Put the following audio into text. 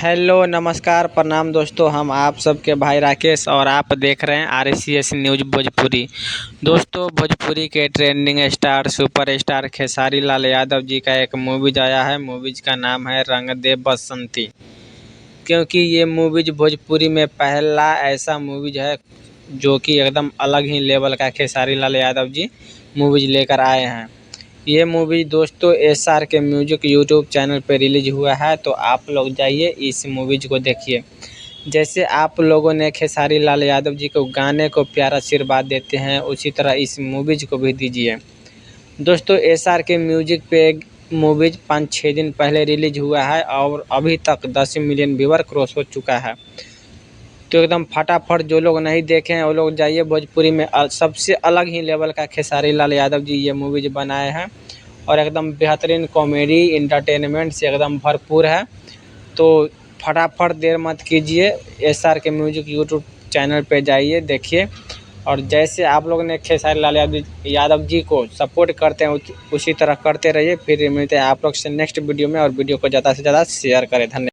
Hello नमस्कार प्रणाम दोस्तों, हम आप सबके भाई राकेश और आप देख रहे हैं RCS न्यूज़ भोजपुरी। दोस्तों, भोजपुरी के trending star super star Khesari Lal Yadav ji का एक मूवीज आया है। मूवीज का नाम है रंग दे बसंती। क्योंकि ये मूवीज भोजपुरी में पहला ऐसा मूवीज है जो कि एकदम अलग ही लेवल का खेसारी लाल यादव जी मूवीज लेकर आए हैं। ये मूवी दोस्तों SR के म्यूजिक यूट्यूब चैनल पे रिलीज हुआ है, तो आप लोग जाइए इस मूवीज को देखिए। जैसे आप लोगों ने खेसारी लाल यादव जी को गाने को प्यारा आशीर्वाद देते हैं, उसी तरह इस मूवीज को भी दीजिए। दोस्तों SR के म्यूजिक पे मूवीज 5-6 दिन पहले रिलीज हुआ है और अभी तक 10 मिलियन व्यूअर क्रॉस हो चुका है। तो एकदम फटाफट जो लोग नहीं देखे हैं वो लोग जाइए। भोजपुरी में सबसे अलग ही लेवल का खेसारी लाल यादव जी ये मूवीज बनाए हैं और एकदम बेहतरीन कॉमेडी इंटरटेनमेंट से एकदम भरपूर है। तो फटाफट देर मत कीजिए, SR के म्यूजिक यूट्यूब चैनल पे जाइए, देखिए। और जैसे आप लोग ने खेसारी लाल यादव जी को सपोर्ट करते हैं उसी तरह करते रहिए। फिर मिलते हैं आप लोग से नेक्स्ट वीडियो में, और वीडियो को ज़्यादा से ज़्यादा शेयर करें। धन्यवाद।